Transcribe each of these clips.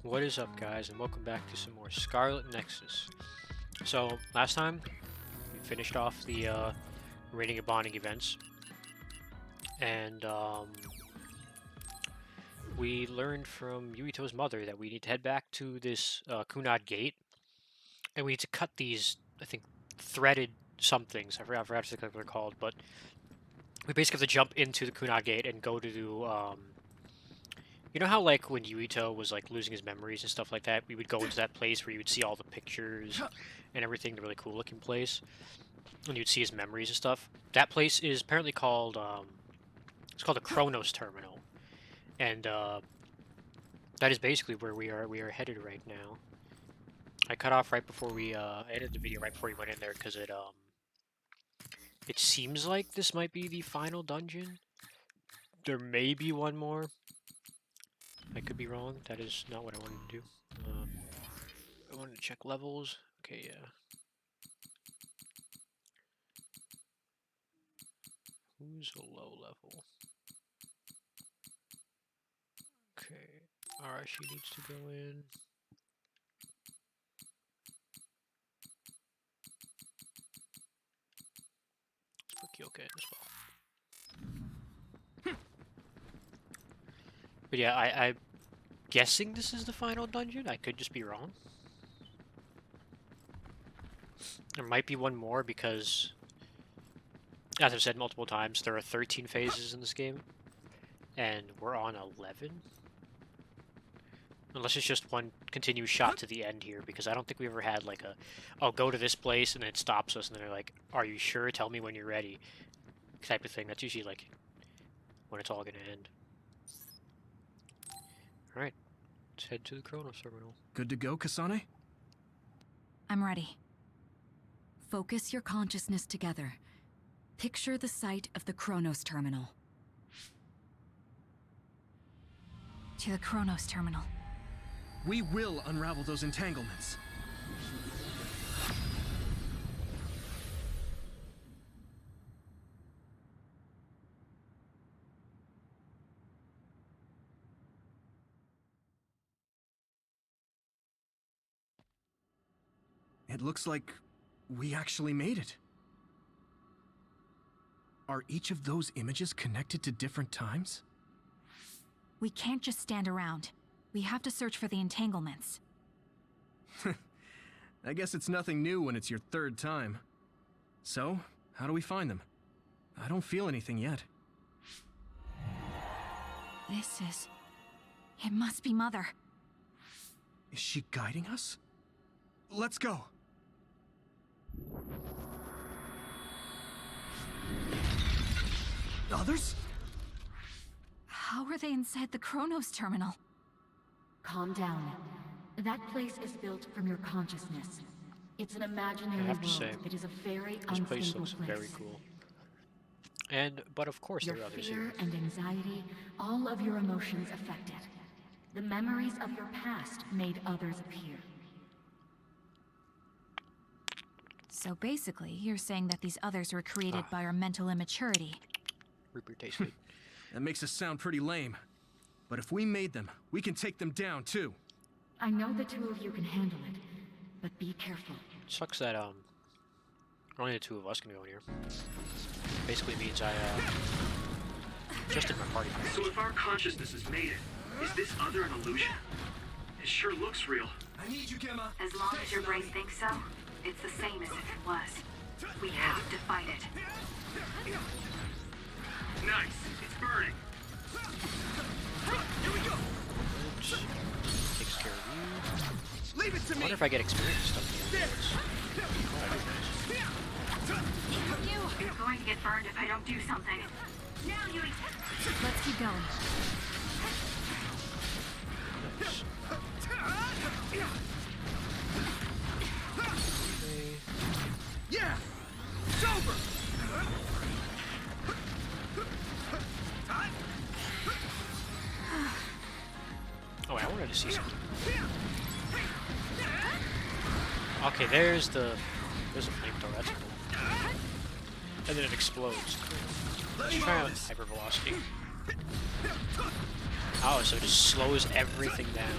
What is up, guys, and welcome back to some more Scarlet Nexus. So, last time, we finished off the raiding and bonding events, and we learned from Yuito's mother that we need to head back to this Kunad gate, and we need to cut these, I think, threaded somethings. I forgot what they're called, but we basically have to jump into the Kunad gate and go to you know how, like, when Yuito was, like, losing his memories and stuff like that, we would go into that place where you would see all the pictures and everything, the really cool-looking place, and you'd see his memories and stuff? That place is apparently called, it's called the Chronos Terminal, and, that is basically where we are headed right now. I cut off right before we, ended the video right before we went in there, because it seems like this might be the final dungeon. There may be one more. I could be wrong. That is not what I wanted to do. I wanted to check levels. Okay, yeah. Who's a low level? Okay. Alright, she needs to go in. Let's put Kyoka in as well. But yeah, I'm guessing this is the final dungeon. I could just be wrong. There might be one more because, as I've said multiple times, there are 13 phases in this game, and we're on 11. Unless it's just one continuous shot to the end here, because I don't think we ever had like a, oh, go to this place and then it stops us and then they're like, are you sure? Tell me when you're ready, type of thing. That's usually like when it's all gonna end. Alright, let's head to the Chronos Terminal. Good to go, Kasane? I'm ready. Focus your consciousness together. Picture the site of the Chronos Terminal. To the Chronos Terminal. We will unravel those entanglements. It looks like we actually made it. Are each of those images connected to different times? We can't just stand around. We have to search for the entanglements. I guess it's nothing new when it's your third time. So, how do we find them? I don't feel anything yet. It must be Mother. Is she guiding us? Let's go! Others? How are they inside the Chronos Terminal? Calm down. That place is built from your consciousness. It's an imaginary I have to world. say, It is a very this unstable place looks very cool. But of course Your there are others fear here. and anxiety, all of your emotions affected. The memories of your past made others appear. So basically, you're saying that these others were created by our mental immaturity. Rupert tastes good. That makes us sound pretty lame. But if we made them, we can take them down too. I know the two of you can handle it, but be careful. Sucks that only the two of us can go in here. Basically means I just did my party. So if our consciousness has made it, is this other an illusion? It sure looks real. I need you, Gemma. As long as your brain thinks so, it's the same as if it was. We have to fight it. Nice, it's burning. Here we go. Takes care of you. Leave it to I me. wonder if I get experience stuff here. You're going to get burned if I don't do something. Now you... Let's keep going. Yeah. It's over. Oh, I wanted to see something. Okay, there's a flamethrower. That's cool. And then it explodes. Let's try out hypervelocity. Oh, so it just slows everything down.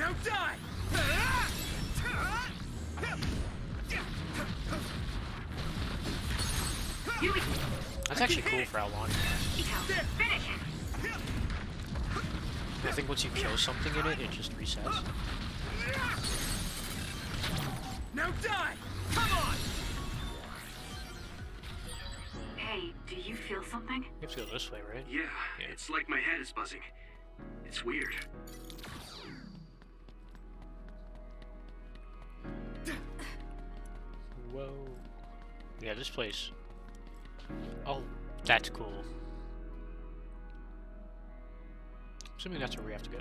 Now die! That's actually cool for how long it lasts. Finish it! I think once you kill something in it, it just resets. Now die! Come on! Hey, do you feel something? You have to go this way, right? Yeah, Yeah. it's like my head is buzzing. It's weird. Whoa. Yeah, this place. Oh, that's cool. Assuming that's where we have to go.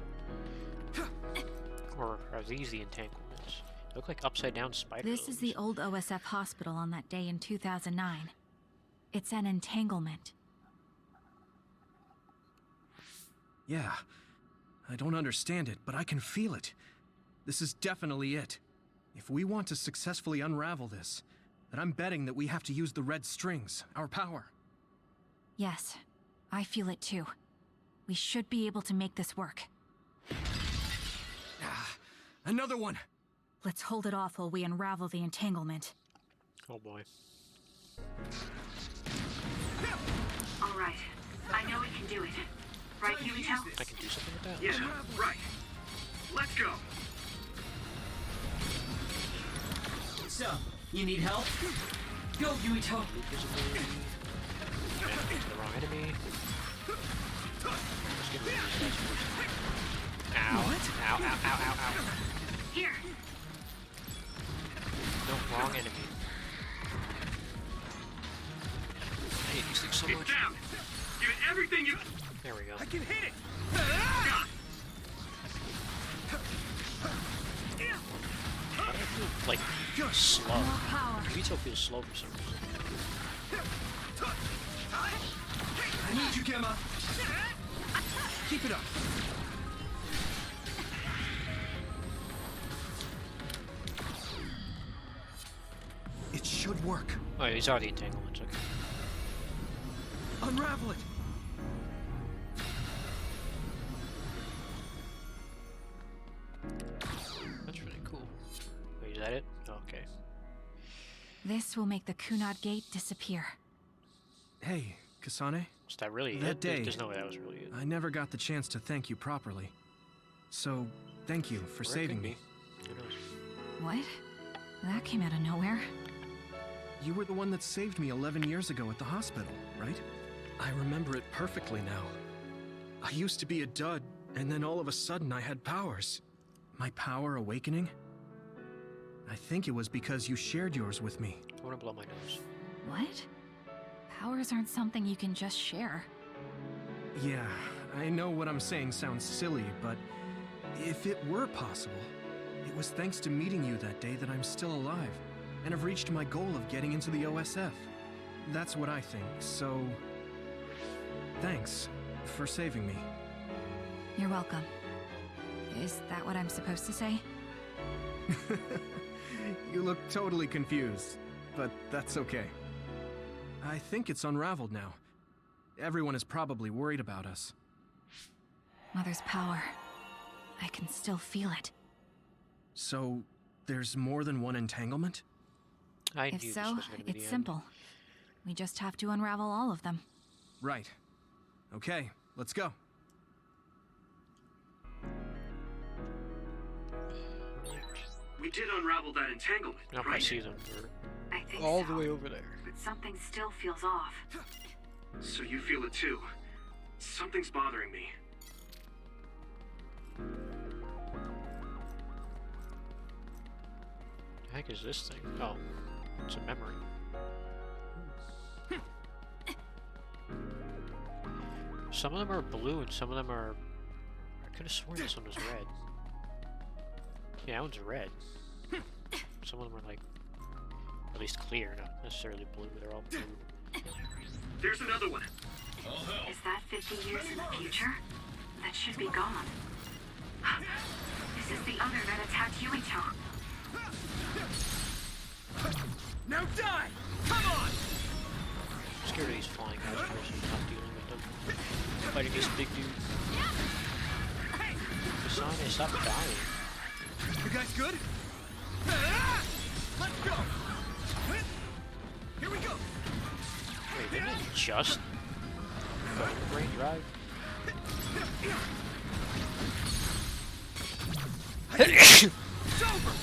Or are these the entanglements? They look like upside down spiders. This is the old OSF hospital on that day in 2009. It's an entanglement. Yeah. I don't understand it, but I can feel it. This is definitely it. If we want to successfully unravel this, then I'm betting that we have to use the red strings, our power. Yes, I feel it too. We should be able to make this work. Another one! Let's hold it off while we unravel the entanglement. Oh boy. All right. I know we can do it. Right, Yumito? I can do something with that? Yeah, right. Let's go. So, you need help? Go, Yumito! Invisible. And the wrong enemy. Let's get rid of these guys first. Ow. Ow, ow, ow, ow, ow. Here! No, wrong enemy. I hate these things so It's much. down. Give it everything you... There we go. I can hit it! got. Why do I feel, like, slow? More power. Vito feels slow for some reason. I need you, Gemma! Keep it up! It should work. Oh, yeah, these are the entanglements, okay. Unravel it! That's really cool. Wait, is that it? Oh, okay. This will make the Kunad Gate disappear. Hey, Kasane. Is that really That it? day- There's no way that was really it. I never got the chance to thank you properly. So, thank you for Or it saving could me. be. Who knows? What? That came out of nowhere. You were the one that saved me 11 years ago at the hospital, right? I remember it perfectly now. I used to be a dud, and then all of a sudden I had powers. My power awakening? I think it was because you shared yours with me. I want to blow my nose. What? Powers aren't something you can just share. Yeah, I know what I'm saying sounds silly, but if it were possible, it was thanks to meeting you that day that I'm still alive, and have reached my goal of getting into the OSF. That's what I think, so... Thanks for saving me. You're welcome. Is that what I'm supposed to say? You look totally confused, but that's okay. I think it's unraveled now. Everyone is probably worried about us. Mother's power. I can still feel it. So, there's more than one entanglement? I knew If this so, was going to be the it's end. simple. We just have to unravel all of them. Right. Okay, let's go. We did unravel that entanglement, Nope, I right? see them. They're I think all so. the way over there. But something still feels off. So you feel it too. Something's bothering me. The heck is this thing? Oh, it's a memory. Some of them are blue and some of them are... I could have sworn this one was red. Yeah, that one's red. Some of them are like... at least clear, not necessarily blue. They're all blue. There's another one. Is that 50 years in the future? That should be gone. This is the other that attacked Yumito. Now die! Come on! I'm scared of these flying guys versus not dealing with them. Fighting this big dude. Kasane, stop dying. guys good? Let's go! Here we go! Wait, didn't it just go into brain drive?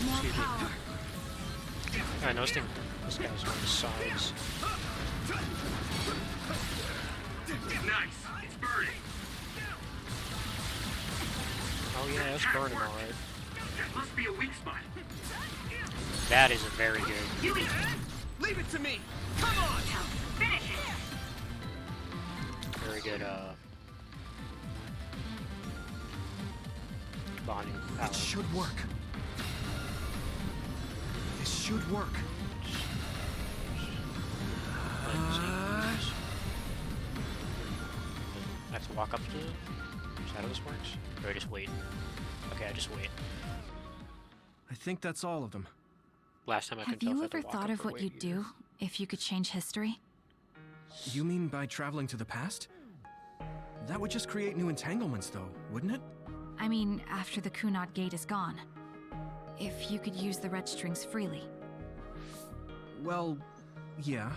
More power. I know this guy's on the sides. Nice. It's burning. Oh yeah, it's burning alright. That must be a weak spot. That is a very good. Yui, Leave it to me! Come on! finish it. Very good, bonding power. It should work. This should work. I have to walk up to. Is that how this works? Or I just wait? Okay, I just wait. I think that's all of them. Last time I Have couldn't tell you if I ever had to walk thought up of or what wait you'd either. do if you could change history? You mean by traveling to the past? That would just create new entanglements, though, wouldn't it? I mean, after the Kunad Gate is gone. If you could use the red strings freely. Well, yeah.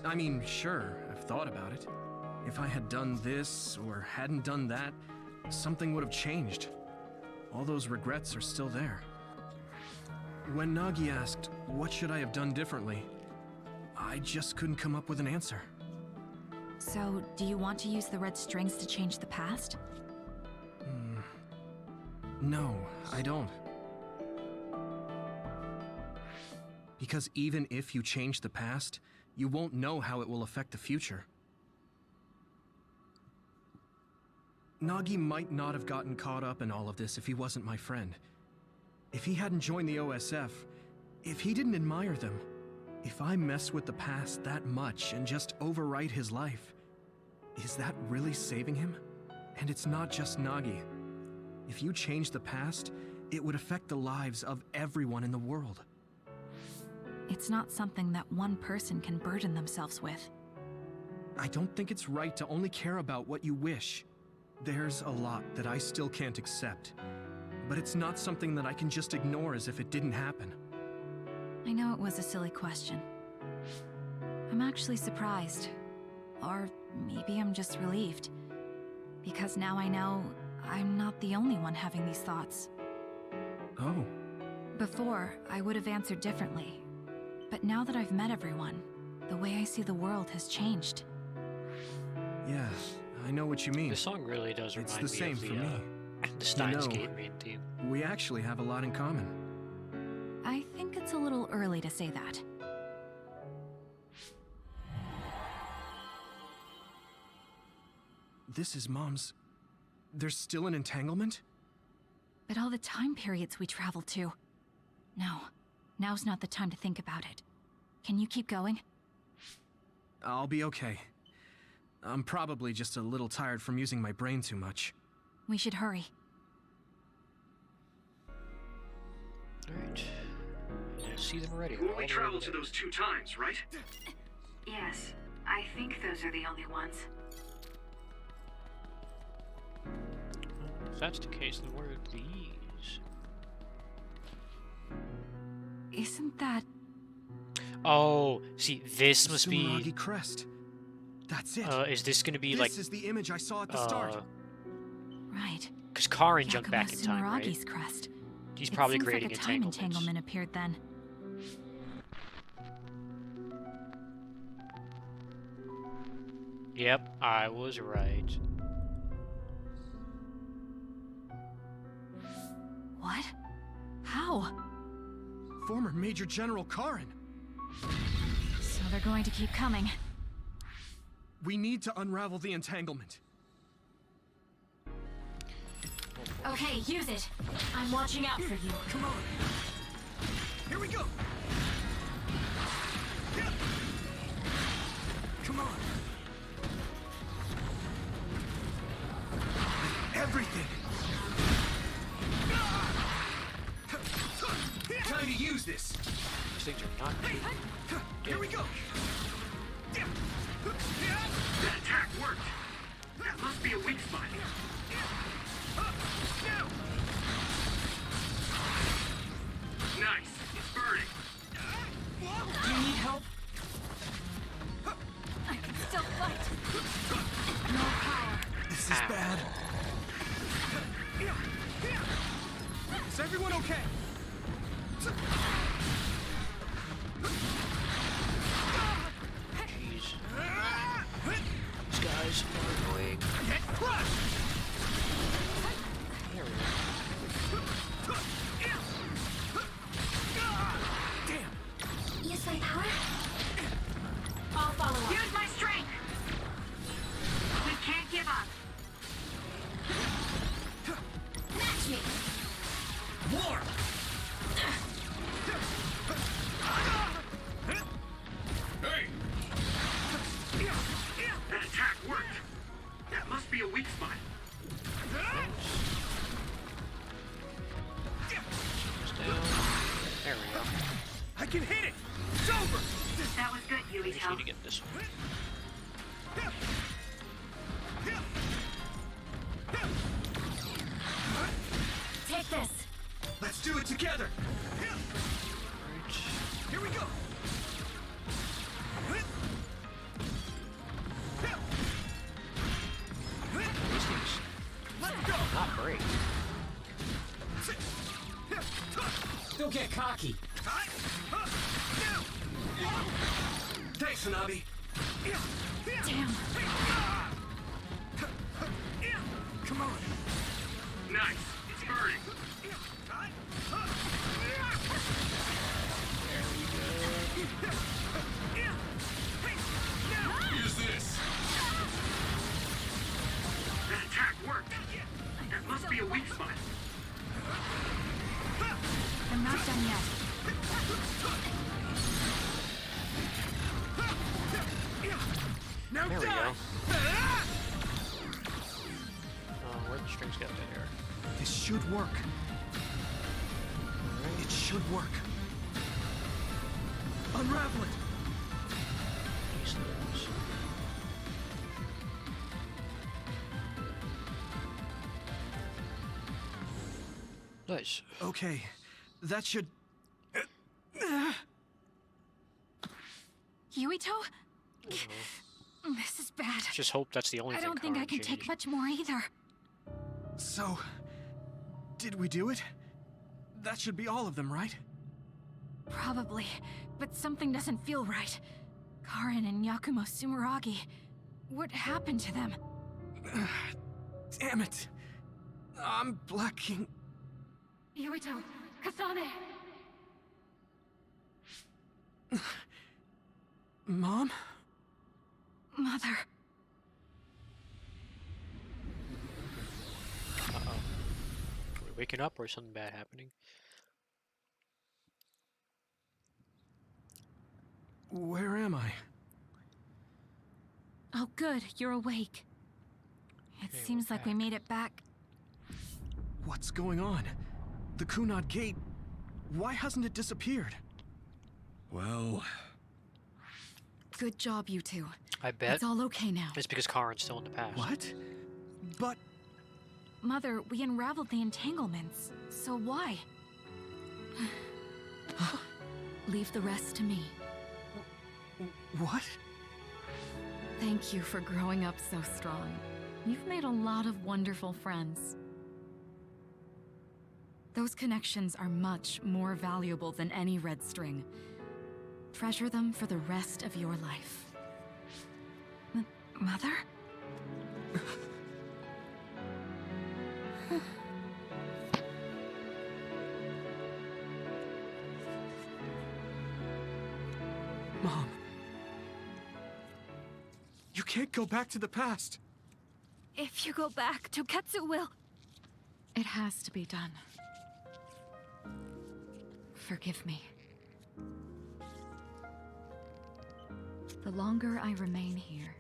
I mean, sure, I've thought about it. If I had done this, or hadn't done that, something would have changed. All those regrets are still there. When Nagi asked, what should I have done differently, I just couldn't come up with an answer. So, do you want to use the red strings to change the past? No, I don't. Because even if you change the past, you won't know how it will affect the future. Nagi might not have gotten caught up in all of this if he wasn't my friend. If he hadn't joined the OSF, if he didn't admire them, if I mess with the past that much and just overwrite his life, is that really saving him? And it's not just Nagi. If you change the past, it would affect the lives of everyone in the world. It's not something that one person can burden themselves with. I don't think it's right to only care about what you wish. There's a lot that I still can't accept, but it's not something that I can just ignore as if it didn't happen. I know it was a silly question. I'm actually surprised. Or maybe I'm just relieved. Because now I know I'm not the only one having these thoughts. Oh, Before, I would have answered differently. But now that I've met everyone, the way I see the world has changed. yeah, I know what you mean. This song really does It's remind the same me for of me. the Steins know- Gate main theme. We actually have a lot in common. I think it's a little early to say that. This is Mom's... There's still an entanglement? But all the time periods we traveled to. No, now's not the time to think about it. Can you keep going? I'll be okay. I'm probably just a little tired from using my brain too much. We should hurry. Alright. I see them already. You only traveled to those 2 times, right? Yes, I think those are the only ones. If that's the case, then where are these? Isn't that... Oh, see, this The must Sumeragi be. crest. That's it. Is this gonna be this like? is the image I saw at the start. Right. Because Karin jumped back in Yakumo time, right? Sumeragi's crest. He's probably it seems creating like a time entanglements. entanglement appeared then. Yep, I was right. What? How? Former Major General Karin. So they're going to keep coming. We need to unravel the entanglement. Okay, use it. I'm watching out for you. Come on. Here we go. Yeah. Come on. Everything. Time to use this. These things are not. Here we go. That attack worked. That must be a weak spot. Is everyone okay? Jeez. These guys are annoying. Get crushed! There we go. Damn! Use my power? I'll follow up. Use my strength! We can't give up. Match me! War! Hey! That attack worked. That must be a weak spot. Just down. There we go. I can hit it! It's over! That was good, We just need Yuito. to get this one. Take this! Let's do it together! Right. Here we go! These things Let's go! not great. Don't get cocky. Thanks, Hanabi. Damn! Come on. Nice. It's burning. Use this. That attack worked. That must be a weak spot. I'm not done yet. Now There we die! go. Where the strings got that here? This should work. It should work. Unravel it. These things. Nice. Okay, that should... Yuito? This is bad. Just hope that's the only I thing. don't think I Karen can take changes. much more either. So, did we do it? That should be all of them, right? Probably, but something doesn't feel right. Karin and Yakumo Sumeragi. What happened to them? Damn it. I'm blacking. Yuito! Kasane! Mom? Mother. Uh-oh. Are we waking up or is something bad happening? Where am I? Oh good, you're awake. It Okay, seems we're like we back. made it back. What's going on? The Kunad Gate... Why hasn't it disappeared? Well... Good job, you two. I bet It's all okay now. it's because Karin's still in the past. What? But... Mother, we unraveled the entanglements. So why? Leave the rest to me. What? Thank you for growing up so strong. You've made a lot of wonderful friends. Those connections are much more valuable than any red string. Treasure them for the rest of your life. Mother? Mom. You can't go back to the past. If you go back, Toketsu will... It has to be done. Forgive me. The longer I remain here,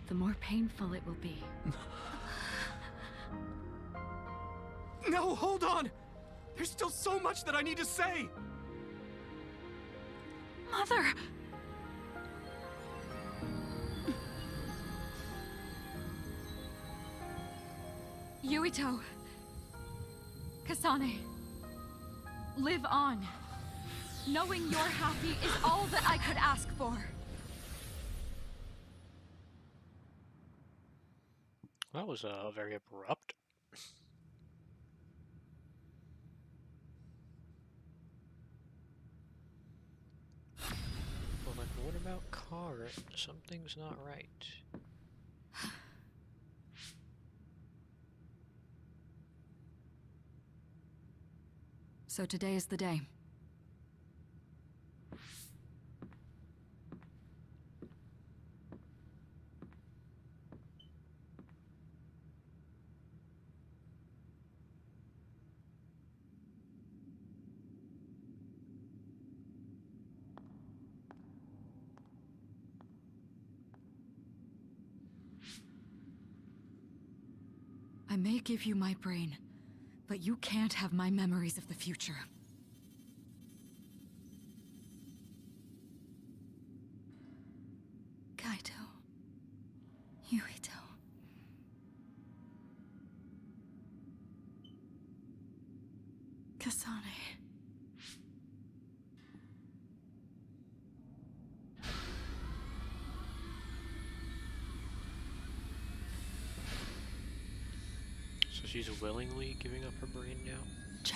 the more painful it will be. No, hold on! There's still so much that I need to say! Mother! Yuito. Kasane. Live on. Knowing you're happy is all that I could ask for. That was very abrupt. Well, then what about Karen? Something's not right. So today is the day. I may give you my brain, but you can't have my memories of the future. Kaito. Yuito. Kasane. So she's willingly giving up her brain now? Joe.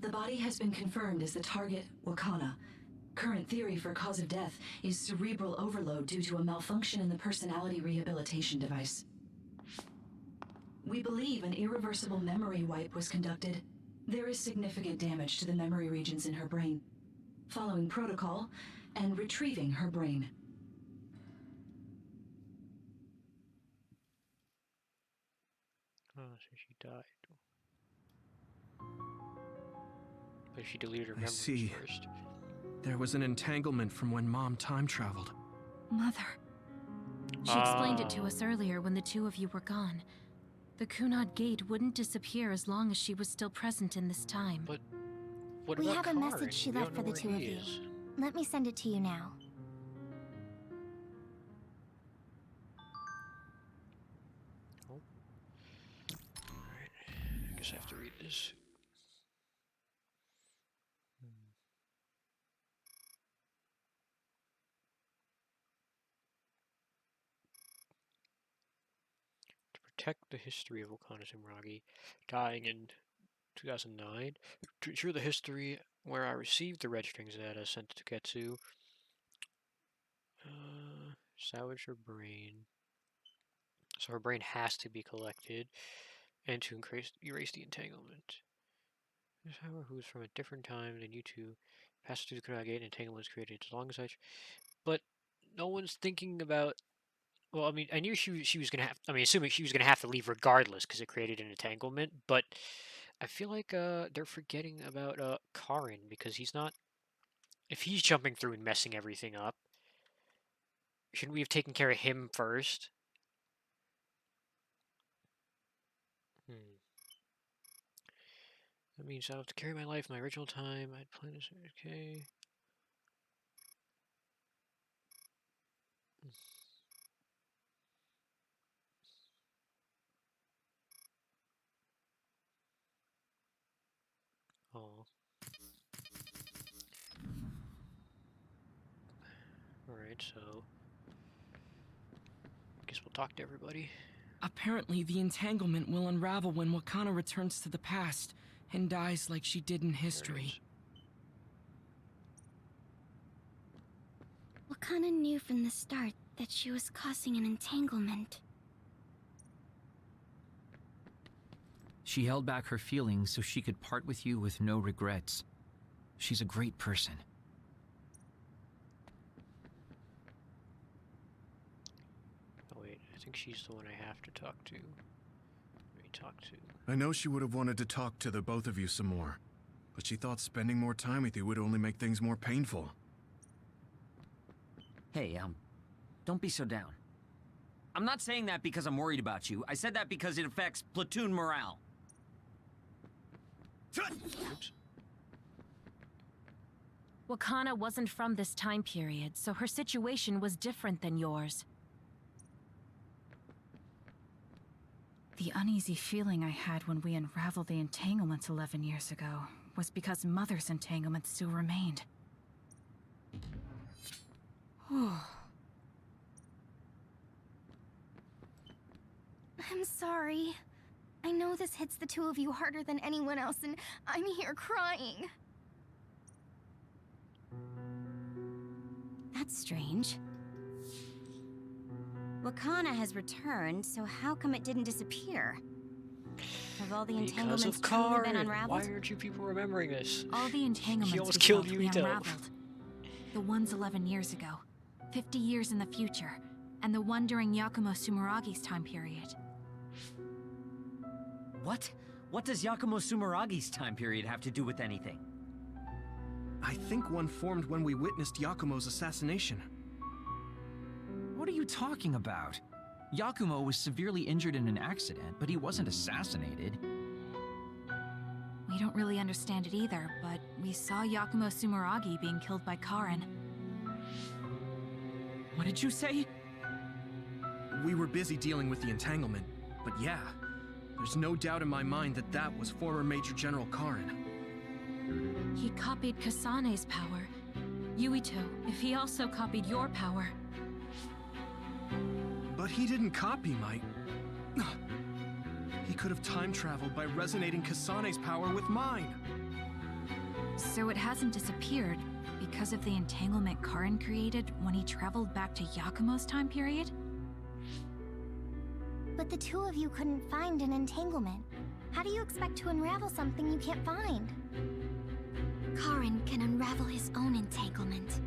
The body has been confirmed as the target, Wakana. Current theory for cause of death is cerebral overload due to a malfunction in the personality rehabilitation device. We believe an irreversible memory wipe was conducted. There is significant damage to the memory regions in her brain. Following protocol and retrieving her brain. Oh, so she died. But she deleted her I memories see. first. There was an entanglement from when Mom time traveled. Mother. She explained it to us earlier when the two of you were gone. The Kunad Gate wouldn't disappear as long as she was still present in this time. But what We about have a Karen? message she We left don't for know the where two of he you. is. Let me send it to you now. Oh. Alright. I guess I have to read this. To protect the history of Wakana Zimragi, dying in 2009, to ensure the history where I received the red strings data sent to Getsu, salvage her brain. So her brain has to be collected, and to erase the entanglement. This however who is from a different time than you two, passes through the Kunai Gate and entanglement was created as long as I. But no one's thinking about. Well, I mean, I knew she was gonna have. I mean, assuming she was gonna have to leave regardless because it created an entanglement. But I feel like they're forgetting about Karin because he's not. If he's jumping through and messing everything up, shouldn't we have taken care of him first? Hmm. That means I'll have to carry my life in my original time. I'd plan this. Okay. Oh. Alright, so. Guess we'll talk to everybody. Apparently, the entanglement will unravel when Wakana returns to the past and dies like she did in history. Wakana knew from the start that she was causing an entanglement. She held back her feelings so she could part with you with no regrets. She's a great person. Oh wait, I think she's the one I have to talk to. Let me talk to. I know she would have wanted to talk to the both of you some more, but she thought spending more time with you would only make things more painful. Hey, don't be so down. I'm not saying that because I'm worried about you. I said that because it affects platoon morale. Oops. Wakana wasn't from this time period, so her situation was different than yours. The uneasy feeling I had when we unraveled the entanglements 11 years ago was because Mother's entanglement still remained. I'm sorry. I know this hits the two of you harder than anyone else, and I'm here crying. That's strange. Wakana has returned, so how come it didn't disappear? Have all the Because entanglements of truly been Karen. unraveled? Why aren't you people remembering this? All the entanglements He almost we killed felt we Yuito. unraveled. The ones 11 years ago, 50 years in the future, and the one during Yakumo Sumeragi's time period. What? What does Yakumo Sumeragi's time period have to do with anything? I think one formed when we witnessed Yakumo's assassination. What are you talking about? Yakumo was severely injured in an accident, but he wasn't assassinated. We don't really understand it either, but we saw Yakumo Sumeragi being killed by Karen. What did you say? We were busy dealing with the entanglement, but yeah, there's no doubt in my mind that that was former Major General Karen. He copied Kasane's power. Yuito, if he also copied your power. But he didn't copy my... He could have time traveled by resonating Kasane's power with mine. So it hasn't disappeared because of the entanglement Karen created when he traveled back to Yakumo's time period? But the two of you couldn't find an entanglement. How do you expect to unravel something you can't find? Karen can unravel his own entanglement.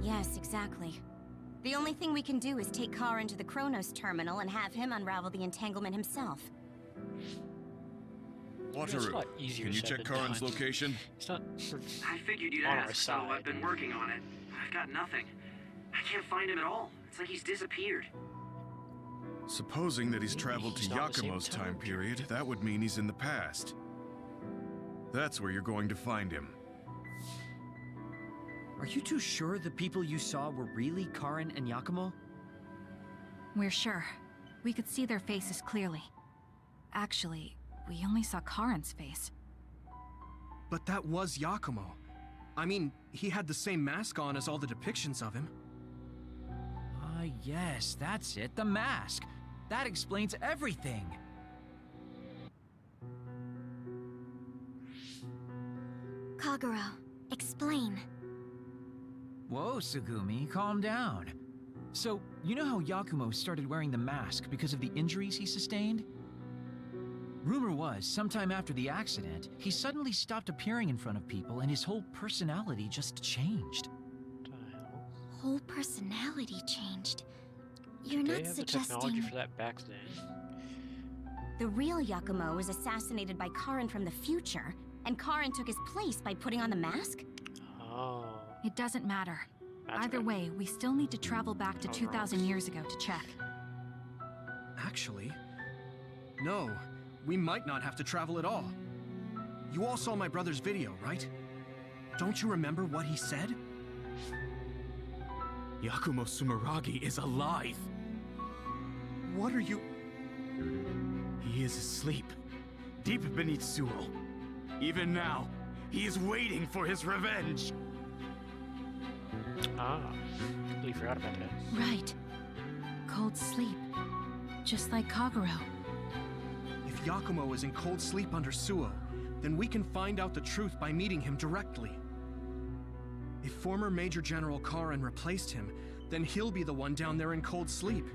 Yes, exactly. The only thing we can do is take Karen to the Chronos terminal and have him unravel the entanglement himself. It's Wataru, a lot easier can you said check than Karen's done. location? It's not I figured you'd on our ask, so side. I've been working on it. I've got nothing. I can't find him at all. It's like he's disappeared. Supposing that he's traveled to he's not the same Yakumo's time time period, that would mean he's in the past. That's where you're going to find him. Are you too sure the people you saw were really Karen and Yakumo? We're sure. We could see their faces clearly. Actually, we only saw Karen's face. But that was Yakumo. I mean, he had the same mask on as all the depictions of him. Ah, yes, that's it, the mask. That explains everything. Kagero, explain. Whoa, Sugumi, calm down. So, you know how Yakumo started wearing the mask because of the injuries he sustained? Rumor was, sometime after the accident, he suddenly stopped appearing in front of people and his whole personality just changed. Whole personality changed. You're They not have the technology suggesting... for that back then. The real Yakumo was assassinated by Karen from the future, and Karen took his place by putting on the mask? Oh. It doesn't matter. That's Either right. way, we still need to travel back to 2,000 years ago to check. Actually, no. We might not have to travel at all. You all saw my brother's video, right? Don't you remember what he said? Yakumo Sumeragi is alive! What are you... He is asleep, deep beneath Suo. Even now, he is waiting for his revenge! Ah, completely forgot about that. Right. Cold sleep. Just like Kagero. If Yakumo is in cold sleep under Suo, then we can find out the truth by meeting him directly. If former Major General Karen replaced him, then he'll be the one down there in cold sleep.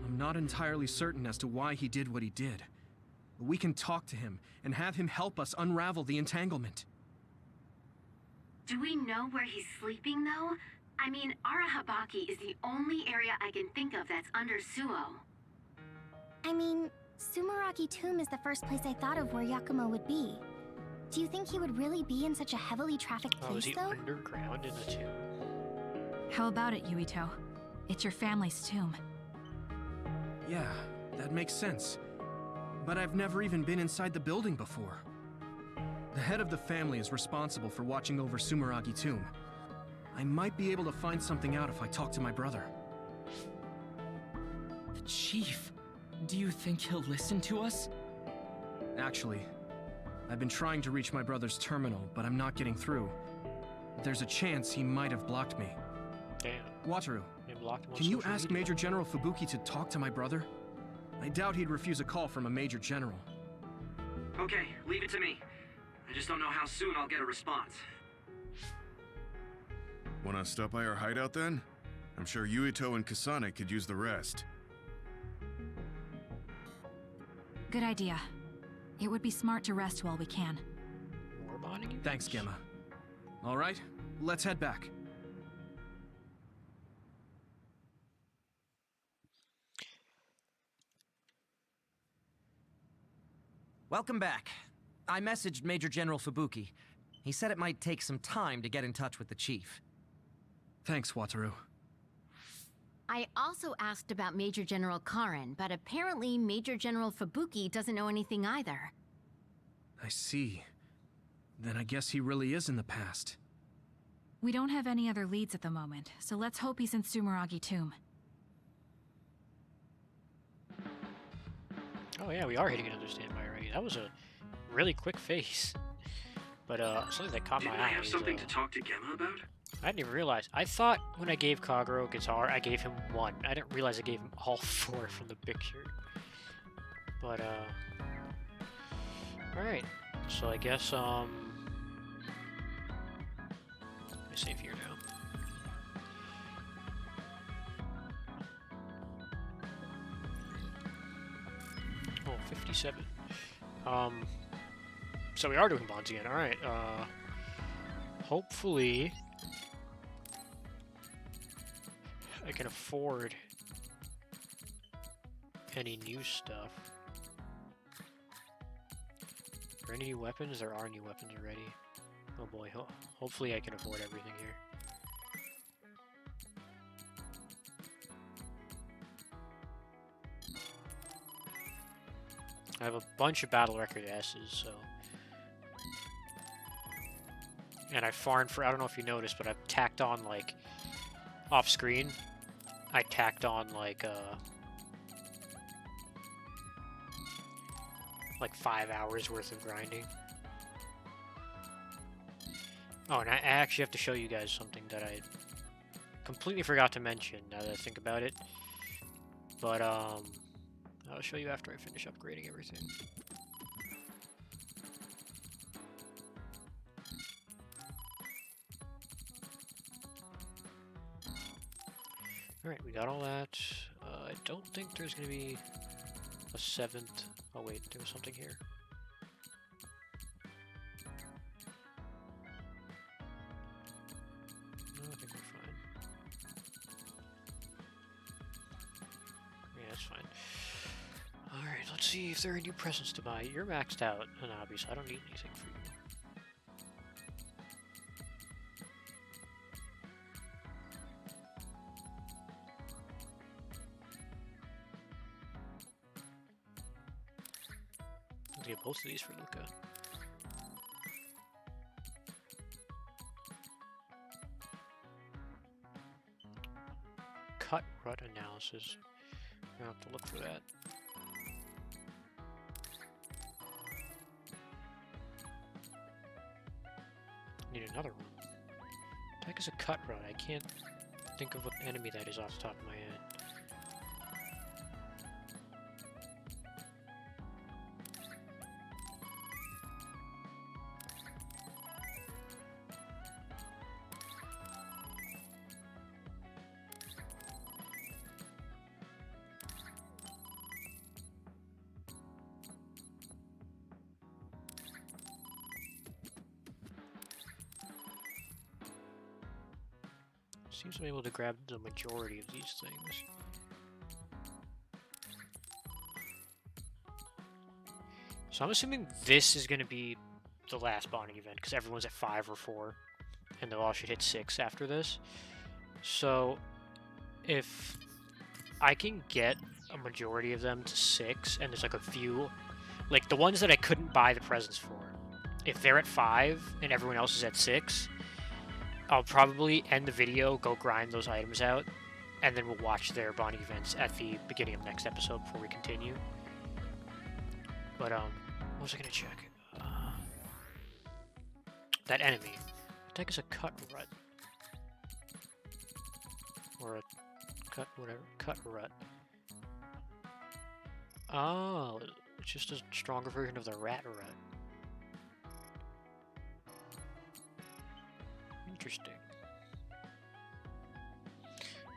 I'm not entirely certain as to why he did what he did. But we can talk to him and have him help us unravel the entanglement. Do we know where he's sleeping, though? I mean, Arahabaki is the only area I can think of that's under Suo. I mean, Sumeragi Tomb is the first place I thought of where Yakumo would be. Do you think he would really be in such a heavily trafficked Oh, is place, he though? underground in the tomb? How about it, Yuito? It's your family's tomb. Yeah, that makes sense. But I've never even been inside the building before. The head of the family is responsible for watching over Sumeragi Tomb. I might be able to find something out if I talk to my brother. The chief. Do you think he'll listen to us? Actually, I've been trying to reach my brother's terminal, but I'm not getting through. There's a chance he might have blocked me. Damn. Wataru, They blocked him on can you social ask media. Major General Fubuki to talk to my brother? I doubt he'd refuse a call from a Major General. Okay, leave it to me. I just don't know how soon I'll get a response. Wanna stop by our hideout then? I'm sure Yuito and Kasane could use the rest. Good idea. It would be smart to rest while we can. More bonding events? Thanks, Gemma. All right, let's head back. Welcome back. I messaged Major General Fubuki. He said it might take some time to get in touch with the chief. Thanks, Wataru. I also asked about Major General Karen, but apparently Major General Fubuki doesn't know anything either. I see. Then I guess he really is in the past. We don't have any other leads at the moment, so let's hope he's in Sumeragi Tomb. Oh yeah, we are hitting another standby already. That was a really quick phase. But something that caught Didn't my I eye have is, something to talk to Gemma about? I didn't even realize. I thought when I gave Kagero a guitar, I gave him 1. I didn't realize I gave him all 4 from the picture. But alright. So I guess let me save here now. Oh, 57. So we are doing bonds again. Alright, hopefully I can afford any new stuff. Are there any new weapons? There are new weapons already. Oh boy, hopefully I can afford everything here. I have a bunch of battle record S's, so... And I farmed for, I don't know if you noticed, but I've tacked on, like, off screen, I tacked on, like 5 hours worth of grinding. Oh, and I actually have to show you guys something that I completely forgot to mention now that I think about it. But, I'll show you after I finish upgrading everything. Alright, we got all that. I don't think there's gonna be a 7th. Oh wait, there was something here. No, I think we're fine. Yeah, that's fine. Alright, let's see if there are new presents to buy. You're maxed out, and obviously I don't need anything for you. Let's get both of these for Luca. Cut rut analysis. I'll have to look for that. Need another one. What the heck is a cut rut? I can't think of what enemy that is off the top of my head. Seems I'm able to grab the majority of these things. So I'm assuming this is going to be the last bonding event, because everyone's at 5 or 4, and they all should hit 6 after this. So, if I can get a majority of them to 6, and there's like a few, like the ones that I couldn't buy the presents for, if they're at 5 and everyone else is at 6, I'll probably end the video, go grind those items out, and then we'll watch their bonding events at the beginning of next episode before we continue. But, what was I gonna check? That enemy. I think it's a cut rut. Or a cut, whatever. Cut rut. Oh, it's just a stronger version of the rat rut. Interesting.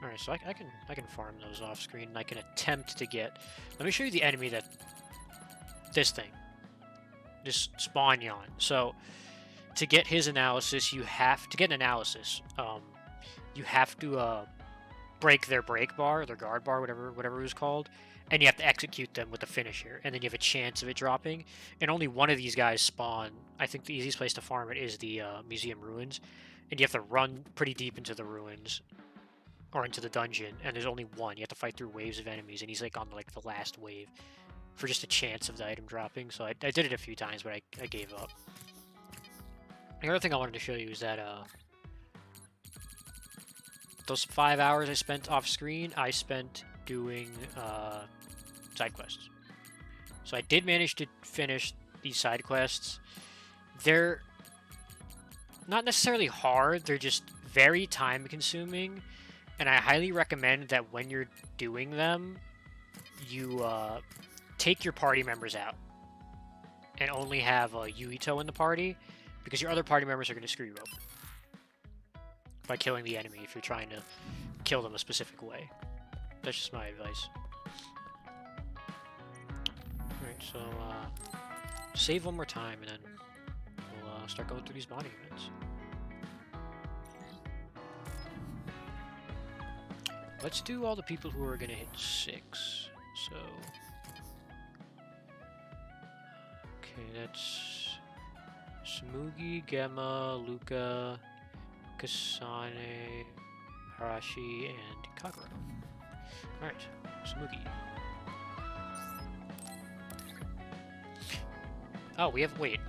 Alright, so I can farm those off screen, and I can attempt to get... Let me show you the enemy that... This thing. This spawn yawn. So, to get his analysis, you have... To get an analysis, you have to, break their break bar, their guard bar, whatever it was called, and you have to execute them with the finisher, and then you have a chance of it dropping, and only one of these guys spawn. I think the easiest place to farm it is the, museum ruins, and you have to run pretty deep into the ruins, or into the dungeon, and there's only one. You have to fight through waves of enemies, and he's like on like the last wave for just a chance of the item dropping. So I did it a few times, but I gave up. The other thing I wanted to show you is that those 5 hours I spent off screen, I spent doing side quests. So I did manage to finish these side quests. They're not necessarily hard, they're just very time consuming. And I highly recommend that when you're doing them, you take your party members out and only have Yuito in the party, because your other party members are going to screw you up by killing the enemy if you're trying to kill them a specific way. That's just my advice. Alright, so save one more time and then we'll start going through these bonding events. Let's do all the people who are going to hit 6. So... Okay, that's... Smugi, Gemma, Luca, Kasane, Harashi, and Kagura. Alright, Smugi. Oh, we have... Wait.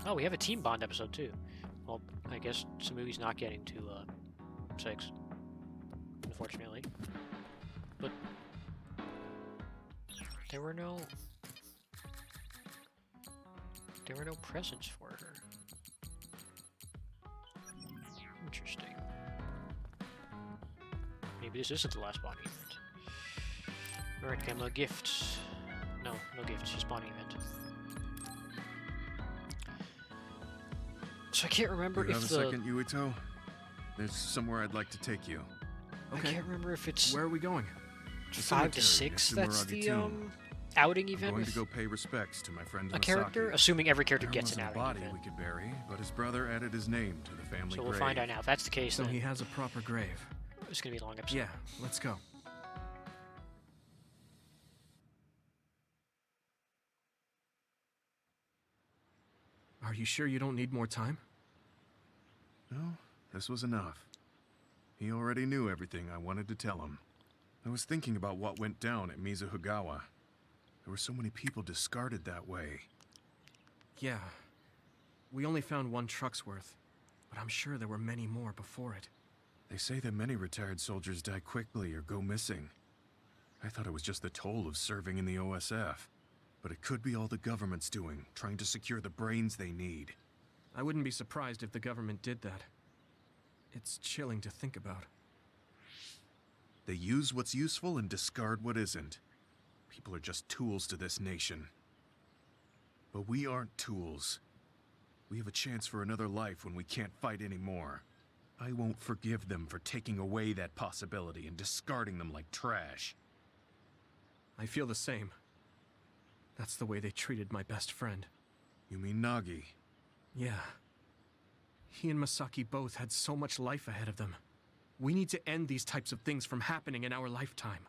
Oh, we have a team bond episode too. Well, I guess Smugi's not getting to 6. Unfortunately. But there were no presents for her. Interesting. Maybe this isn't the last bonding event. Alright, Gemma, gifts. No gifts, just bonding event. So I can't remember you if have a second, Yuito? There's somewhere I'd like to take you. Okay. I can't remember if it's... Where are we going? 5 to 6, that's the outing event. I'm going with to go pay respects to my friend a character, assuming every character gets an outing body event. we could bury, but his brother added his name to the family So we'll grave. find out now. If that's the case, So then he has a proper grave. It's going to be a long episode. Yeah, let's go. Are you sure you don't need more time? No, this was enough. He already knew everything I wanted to tell him. I was thinking about what went down at Mizuhigawa. There were so many people discarded that way. Yeah. We only found 1 truck's worth, but I'm sure there were many more before it. They say that many retired soldiers die quickly or go missing. I thought it was just the toll of serving in the OSF. But it could be all the government's doing, trying to secure the brains they need. I wouldn't be surprised if the government did that. It's chilling to think about. They use what's useful and discard what isn't. People are just tools to this nation. But we aren't tools. We have a chance for another life when we can't fight anymore. I won't forgive them for taking away that possibility and discarding them like trash. I feel the same. That's the way they treated my best friend. You mean Nagi? Yeah. He and Masaki both had so much life ahead of them. We need to end these types of things from happening in our lifetime.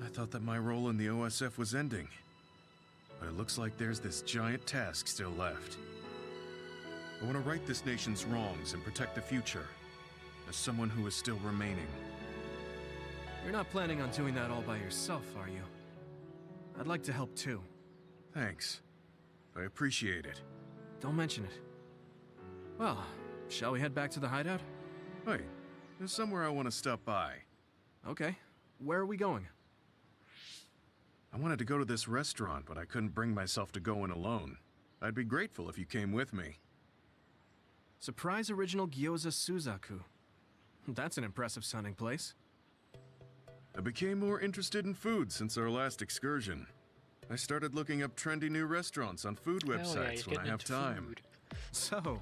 I thought that my role in the OSF was ending. but it looks like there's this giant task still left. I want to right this nation's wrongs and protect the future, as someone who is still remaining. You're not planning on doing that all by yourself, are you? I'd like to help too. Thanks. I appreciate it. Don't mention it. Well, shall we head back to the hideout? Wait, there's somewhere I want to stop by. Okay. Where are we going? I wanted to go to this restaurant, but I couldn't bring myself to go in alone. I'd be grateful if you came with me. Surprise Original Gyoza Suzaku. That's an impressive sounding place. I became more interested in food since our last excursion. I started looking up trendy new restaurants on food websites when I have time. Food. So,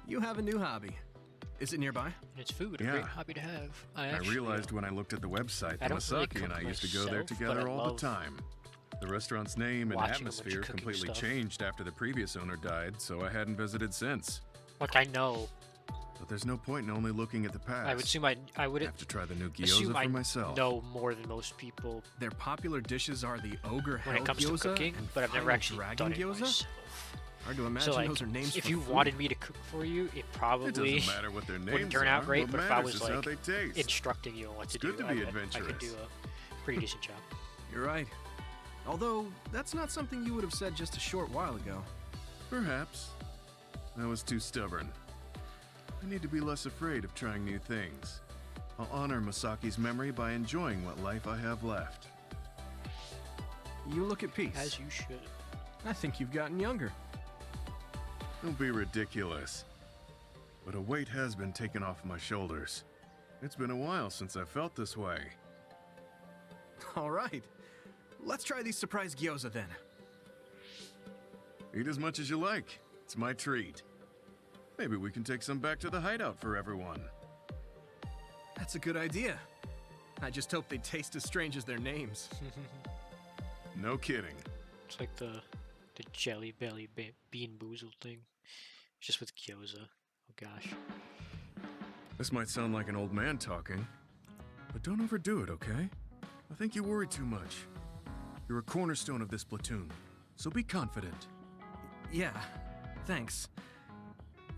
you have a new hobby. Is it nearby? It's food, a Yeah. great hobby to have. I realized when I looked at the website that Masaki and I used to go there together all the time. The restaurant's name and atmosphere completely changed after the previous owner died, so I hadn't visited since. Like, I know. But there's no point in only looking at the past. I would assume I would have to try the new gyoza for myself. Know more than most people. Their popular dishes are the ogre when hell it comes gyoza to cooking, but I've never actually done it gyoza? myself. Hard to imagine so, like, those are names if for you food. wanted me to cook for you, it probably doesn't matter what their names wouldn't turn out great. What But if I matters was is how like they taste. instructing you on what to do, Good to be I adventurous. could do a pretty decent job. You're right. Although, that's not something you would have said just a short while ago. Perhaps. I was too stubborn. I need to be less afraid of trying new things. I'll honor Masaki's memory by enjoying what life I have left. You look at peace. As you should. I think you've gotten younger. Don't be ridiculous. But a weight has been taken off my shoulders. It's been a while since I felt this way. All right. Let's try these surprise gyoza then. Eat as much as you like. It's my treat. Maybe we can take some back to the hideout for everyone. That's a good idea. I just hope they taste as strange as their names. No kidding. It's like the Jelly Belly Bean Boozled thing. Just with gyoza. Oh gosh. This might sound like an old man talking, but don't overdo it, okay? I think you worry too much. You're a cornerstone of this platoon, so be confident. Yeah, thanks.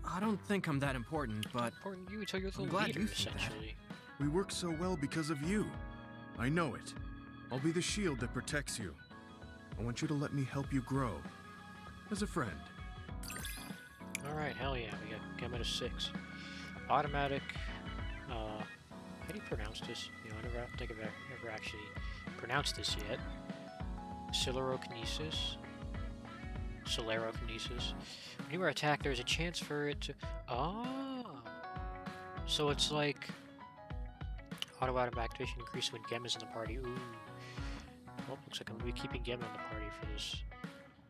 I don't think I'm that important, but important you until you're the glad leader, you think essentially. We work so well because of you. I know it. I'll be the shield that protects you. I want you to let me help you grow. As a friend. Alright, hell yeah, we got Gamma 6. Automatic, how do you pronounce this? You know, I don't think I've ever actually pronounced this yet. Sclerokinesis. When you are attacked, there's a chance for it to... Ah! So it's like... Auto activation increases when Gemma's in the party. Ooh. Well, looks like I'm going to be keeping Gemma in the party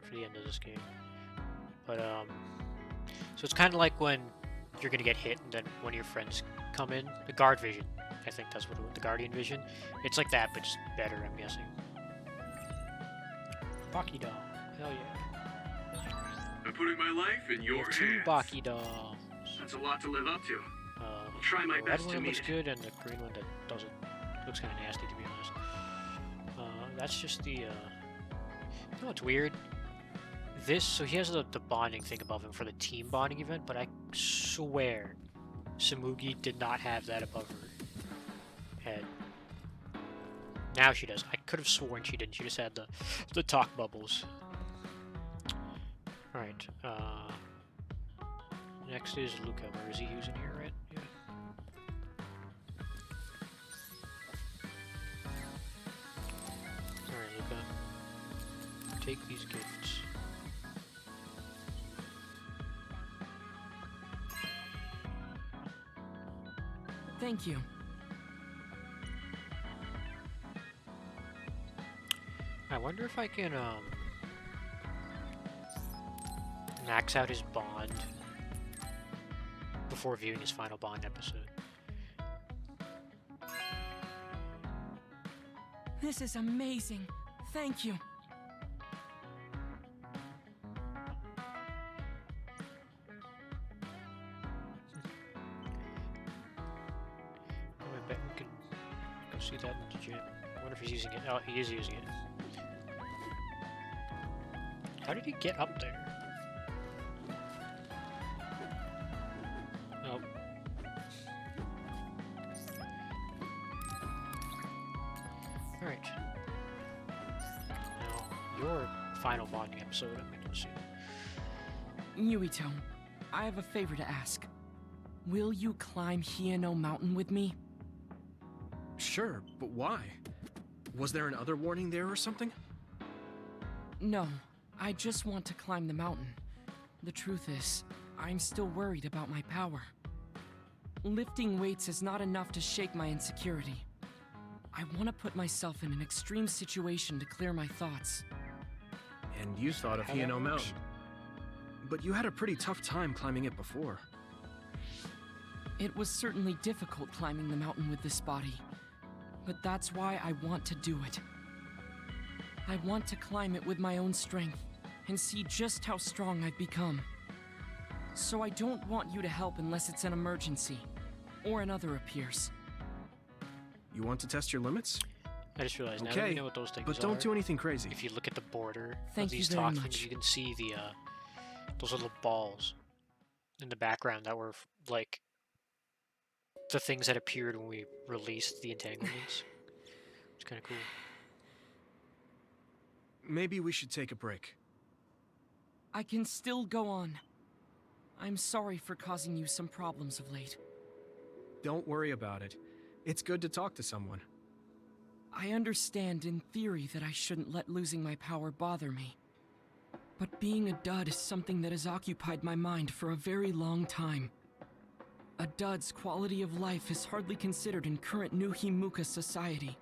for the end of this game. But, so it's kind of like when you're going to get hit and then one of your friends come in. The guard vision. I think that's what the Guardian vision. It's like that, but just better, I'm guessing. Baki doll. Hell yeah. I'm putting my life in your Two hands. Baki dolls. That's a lot to live up to. I'll try my the best red to one meet looks it. good, and the green one that doesn't. Looks kind of nasty, to be honest. That's just the, you know what's weird? So he has the bonding thing above him for the team bonding event, but I swear Samugi did not have that above her head. Now she does. I could have sworn she didn't. She just had the talk bubbles. Alright, next is Luca. Where is he using here, right? Yeah. Alright, Luca. Take these gifts. Thank you. I wonder if I can, max out his bond before viewing his final bond episode. This is amazing. Thank you. Oh, I bet we can go see that in the gym. I wonder if he's using it. Oh, he is using it. How did he get up there? Oh. Alright. Now, your final bonding episode, I'm going to see. Yuito, I have a favor to ask. Will you climb Hieno Mountain with me? Sure, but why? Was there another warning there or something? No, I just want to climb the mountain. The truth is, I'm still worried about my power. Lifting weights is not enough to shake my insecurity. I want to put myself in an extreme situation to clear my thoughts. And you thought of Hieno Mountain. But you had a pretty tough time climbing it before. It was certainly difficult climbing the mountain with this body. But that's why I want to do it. I want to climb it with my own strength and see just how strong I've become. So I don't want you to help unless it's an emergency, or another appears. You want to test your limits? I just realized now that we know what those things but don't do anything crazy. If you look at the border Thank of these you very talk much. things, you can see the those little balls in the background that were like the things that appeared when we released the entanglements. It's kind of cool. Maybe we should take a break. I can still go on. I'm sorry for causing you some problems of late. Don't worry about it. It's good to talk to someone. I understand in theory that I shouldn't let losing my power bother me. But being a dud is something that has occupied my mind for a very long time. A dud's quality of life is hardly considered in current New Himuka society.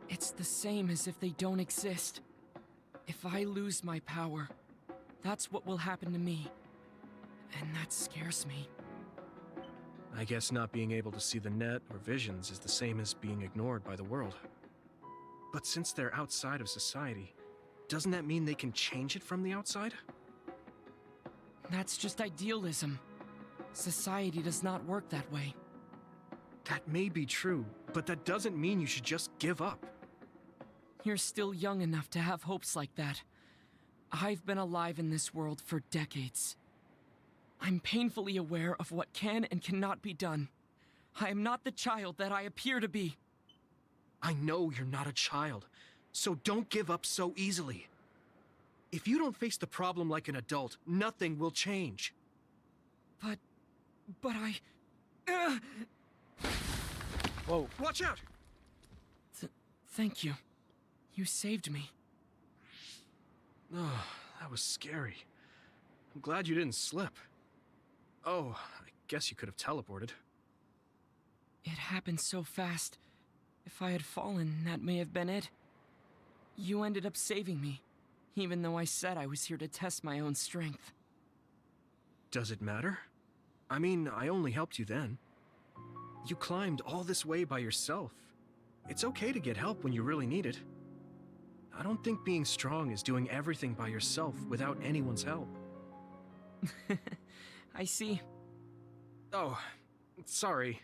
It's the same as if they don't exist. If I lose my power, that's what will happen to me. And that scares me. I guess not being able to see the net or visions is the same as being ignored by the world. But since they're outside of society, doesn't that mean they can change it from the outside? That's just idealism. Society does not work that way. That may be true, but that doesn't mean you should just give up. You're still young enough to have hopes like that. I've been alive in this world for decades. I'm painfully aware of what can and cannot be done. I am not the child that I appear to be. I know you're not a child, so don't give up so easily. If you don't face the problem like an adult, nothing will change. But I... Whoa. Watch out! Thank you. You saved me. Oh, that was scary. I'm glad you didn't slip. Oh, I guess you could have teleported. It happened so fast. If I had fallen, that may have been it. You ended up saving me, even though I said I was here to test my own strength. Does it matter? I mean, I only helped you then. You climbed all this way by yourself. It's okay to get help when you really need it. I don't think being strong is doing everything by yourself without anyone's help. I see. Oh, sorry.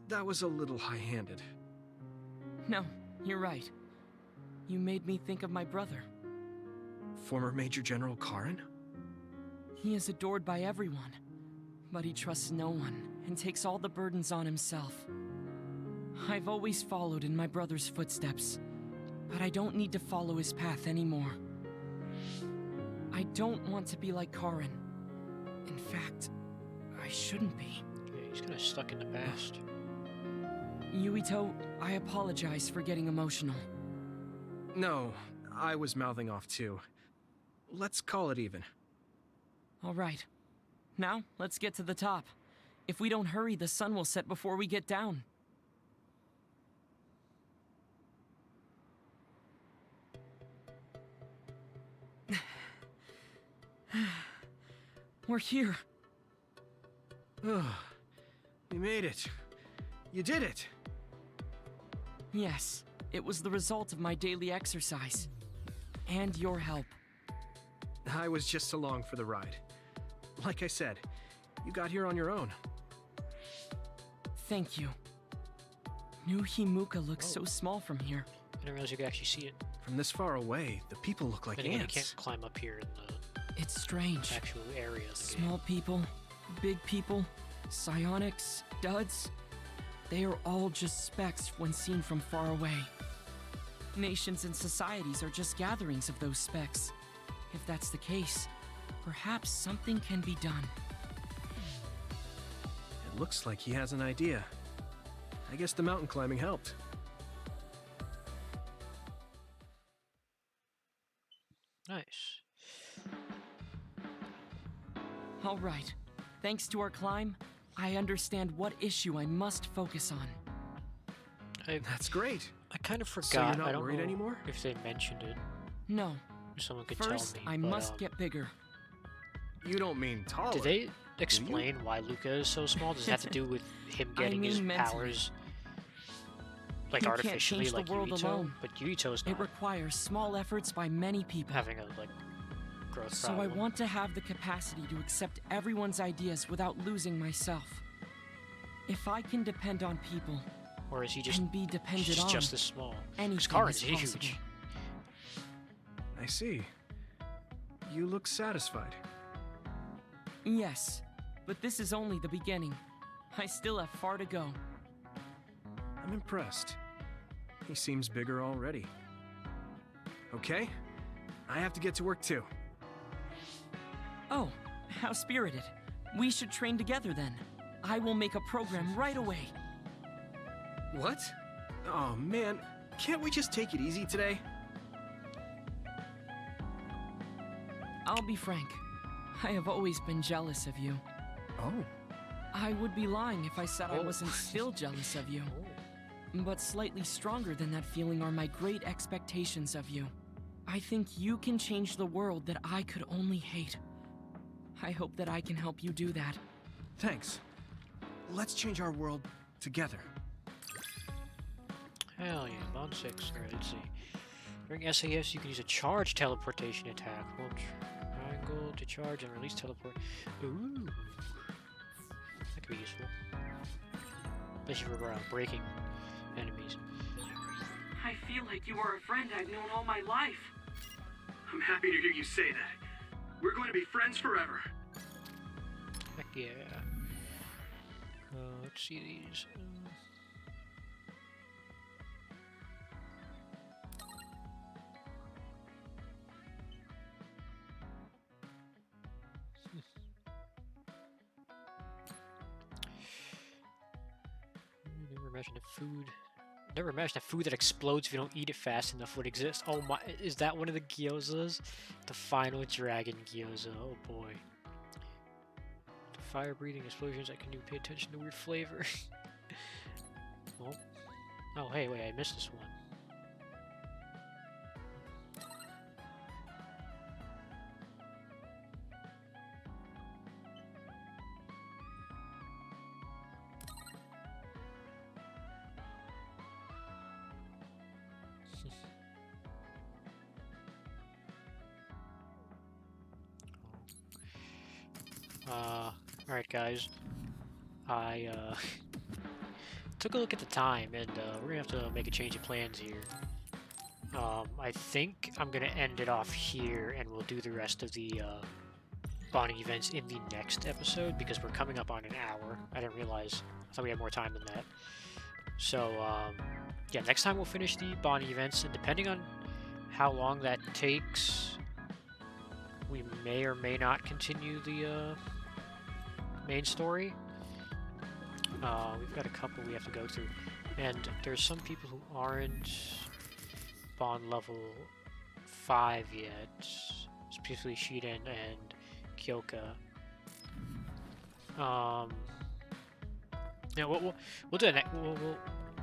That was a little high-handed. No, you're right. You made me think of my brother. Former Major General Karen? He is adored by everyone, but he trusts no one and takes all the burdens on himself. I've always followed in my brother's footsteps, but I don't need to follow his path anymore. I don't want to be like Karen. In fact, I shouldn't be. Yeah, he's kind of stuck in the past. Yuito, I apologize for getting emotional. No, I was mouthing off too. Let's call it even. All right. Now, let's get to the top. If we don't hurry, the sun will set before we get down. We're here. We made it. You did it. Yes, it was the result of my daily exercise. And your help. I was just along for the ride. Like I said, you got here on your own. Thank you. New Himuka looks so small from here. I didn't realize you could actually see it. From this far away, the people look like And again, you ants. can't climb up here in the It's strange. actual area of the Small people, big people, psionics, duds. They are all just specks when seen from far away. Nations and societies are just gatherings of those specks. If that's the case, perhaps something can be done. It looks like he has an idea. I guess the mountain climbing helped. Nice. All right. Thanks to our climb, I understand what issue I must focus on. That's great. I kind of forgot. So you're not I don't worried know anymore? if they mentioned it. No. If someone could First, tell me. I but, must get bigger. You don't mean taller. Did they explain why Luca is so small? Does it have to do with him getting his mean mentally. powers like You can't artificially, change the like world Yuito? alone. But Yuito's It not requires small efforts by many people. having a like growth So problem. I want to have the capacity to accept everyone's ideas without losing myself. If I can depend on people, Or is he just and be depended he's on, just this small? Because anything Karin's is huge. possible. I see. You look satisfied. Yes, but this is only the beginning. I still have far to go. I'm impressed. He seems bigger already. Okay, I have to get to work too. Oh, how spirited. We should train together then. I will make a program right away. What? Oh man, can't we just take it easy today? I'll be frank. I have always been jealous of you. Oh. I would be lying if I said I Oh. wasn't still jealous of you. But slightly stronger than that feeling are my great expectations of you. I think you can change the world that I could only hate. I hope that I can help you do that. Thanks. Let's change our world together. Hell yeah, Bond 6. Alright, let's see. During SAS, you can use a charge teleportation attack. Hold triangle to charge and release teleport. Ooh. That could be useful. Especially for breaking enemies. I feel like you are a friend I've known all my life. I'm happy to hear you say that. We're going to be friends forever. Heck yeah. Let's see these. Never imagine a food. Never imagine a food that explodes if you don't eat it fast enough would exist. Oh my, is that one of the gyozas? The final dragon gyoza. Oh boy. The fire-breathing explosions I can do. Pay attention to weird flavor. Oh. Oh, hey, wait, I missed this one. Alright guys, I took a look at the time and we're gonna have to make a change of plans here. I think I'm gonna end it off here and we'll do the rest of the bonding events in the next episode because we're coming up on an hour. I didn't realize, I thought we had more time than that. So yeah, next time we'll finish the bonding events and depending on how long that takes, we may or may not continue the main story. We've got a couple we have to go through, and there's some people who aren't bond level 5 yet, specifically Shiden and Kyoka. Yeah, we'll do that.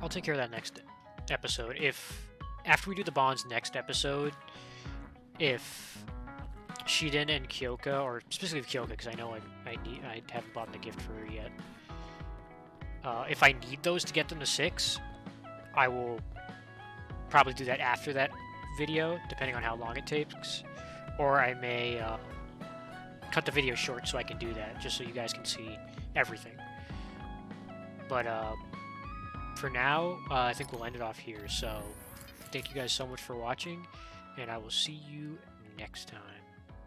I'll take care of that next episode. If after we do the bonds next episode, if Shiden and Kyoka, or specifically Kyoka, because I know I haven't bought the gift for her yet. If I need those to get them to 6, I will probably do that after that video, depending on how long it takes. Or I may cut the video short so I can do that, just so you guys can see everything. But for now, I think we'll end it off here. So thank you guys so much for watching, and I will see you next time.